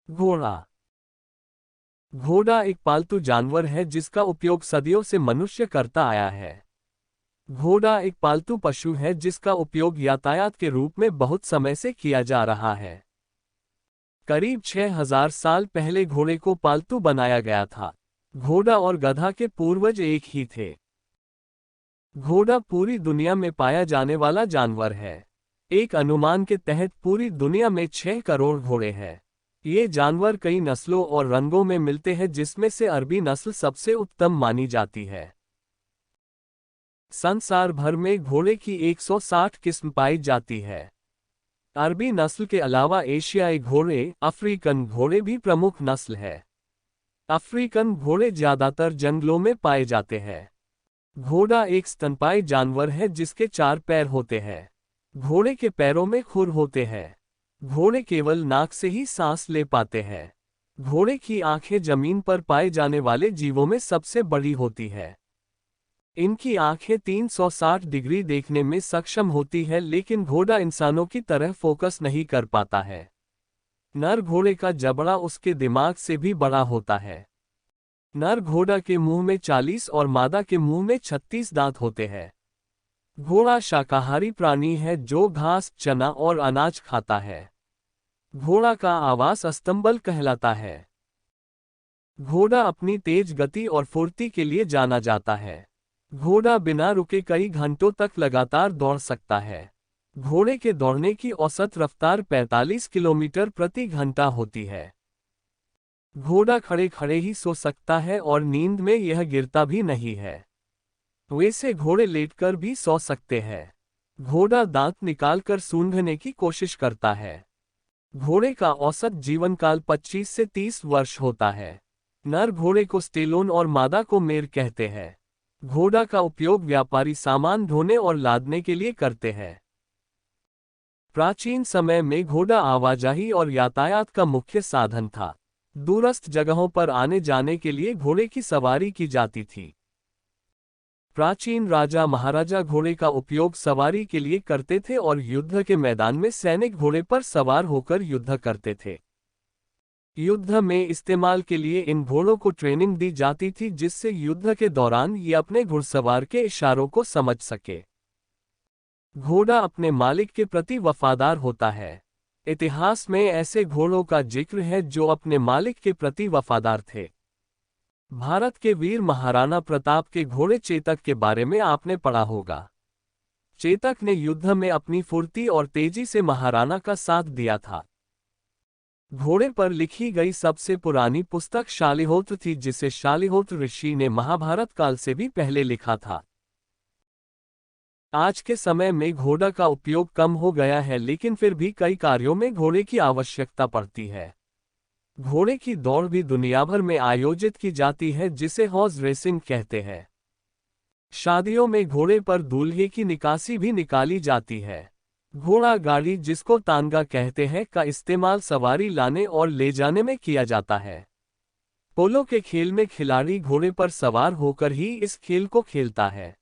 घोड़ा। घोड़ा एक पालतू जानवर है जिसका उपयोग सदियों से मनुष्य करता आया है। घोड़ा एक पालतू पशु है जिसका उपयोग यातायात के रूप में बहुत समय से किया जा रहा है। करीब 6000 साल पहले घोड़े को पालतू बनाया गया था। घोड़ा और गधा के पूर्वज एक ही थे। घोड़ा पूरी दुनिया में पाया जाने वाला जानवर है। एक अनुमान के तहत पूरी दुनिया में 6 करोड़ घोड़े हैं। ये जानवर कई नस्लों और रंगों में मिलते हैं जिसमें से अरबी नस्ल सबसे उत्तम मानी जाती है। संसार भर में घोड़े की 160 किस्म पाई जाती है। अरबी नस्ल के अलावा एशियाई घोड़े, अफ्रीकन घोड़े भी प्रमुख नस्ल है। अफ्रीकन घोड़े ज्यादातर जंगलों में पाए जाते हैं। घोड़ा एक स्तनपायी जानवर है जिसके 4 पैर होते हैं। घोड़े के पैरों में खुर होते हैं। घोड़े केवल नाक से ही सांस ले पाते हैं। घोड़े की आंखें जमीन पर पाए जाने वाले जीवों में सबसे बड़ी होती है। इनकी आंखें 360 डिग्री देखने में सक्षम होती है, लेकिन घोड़ा इंसानों की तरह फोकस नहीं कर पाता है। नर घोड़े का जबड़ा उसके दिमाग से भी बड़ा होता है। नर घोड़ा के मुंह में 40 और मादा के मुंह में 36 दांत होते हैं। घोड़ा शाकाहारी प्राणी है जो घास, चना और अनाज खाता है। घोड़ा का आवास अस्तंबल कहलाता है। घोड़ा अपनी तेज गति और फुर्ती के लिए जाना जाता है। घोड़ा बिना रुके कई घंटों तक लगातार दौड़ सकता है। घोड़े के दौड़ने की औसत रफ्तार 45 किलोमीटर प्रति घंटा होती है। घोड़ा खड़े खड़े ही सो सकता है और नींद में यह गिरता भी नहीं है। वैसे घोड़े लेटकर भी सो सकते हैं। घोड़ा दांत निकालकर सूंघने की कोशिश करता है। घोड़े का औसत जीवनकाल 25 से 30 वर्ष होता है। नर घोड़े को स्टेलोन और मादा को मेर कहते हैं। घोड़ा का उपयोग व्यापारी सामान ढोने और लादने के लिए करते हैं। प्राचीन समय में घोड़ा आवाजाही और यातायात का मुख्य साधन था। दूरस्थ जगहों पर आने जाने के लिए घोड़े की सवारी की जाती थी। प्राचीन राजा महाराजा घोड़े का उपयोग सवारी के लिए करते थे और युद्ध के मैदान में सैनिक घोड़े पर सवार होकर युद्ध करते थे। युद्ध में इस्तेमाल के लिए इन घोड़ों को ट्रेनिंग दी जाती थी जिससे युद्ध के दौरान ये अपने घुड़सवार के इशारों को समझ सके। घोड़ा अपने मालिक के प्रति वफादार होता है। इतिहास में ऐसे घोड़ों का जिक्र है जो अपने मालिक के प्रति वफादार थे। भारत के वीर महाराणा प्रताप के घोड़े चेतक के बारे में आपने पढ़ा होगा। चेतक ने युद्ध में अपनी फुर्ती और तेजी से महाराणा का साथ दिया था। घोड़े पर लिखी गई सबसे पुरानी पुस्तक शालिहोत्र थी, जिसे शालिहोत्र ऋषि ने महाभारत काल से भी पहले लिखा था। आज के समय में घोड़ा का उपयोग कम हो गया है, लेकिन फिर भी कई कार्यों में घोड़े की आवश्यकता पड़ती है। घोड़े की दौड़ भी दुनिया भर में आयोजित की जाती है जिसे हॉर्स रेसिंग कहते हैं। शादियों में घोड़े पर दूल्हे की निकासी भी निकाली जाती है। घोड़ा गाड़ी, जिसको तांगा कहते हैं, का इस्तेमाल सवारी लाने और ले जाने में किया जाता है। पोलो के खेल में खिलाड़ी घोड़े पर सवार होकर ही इस खेल को खेलता है।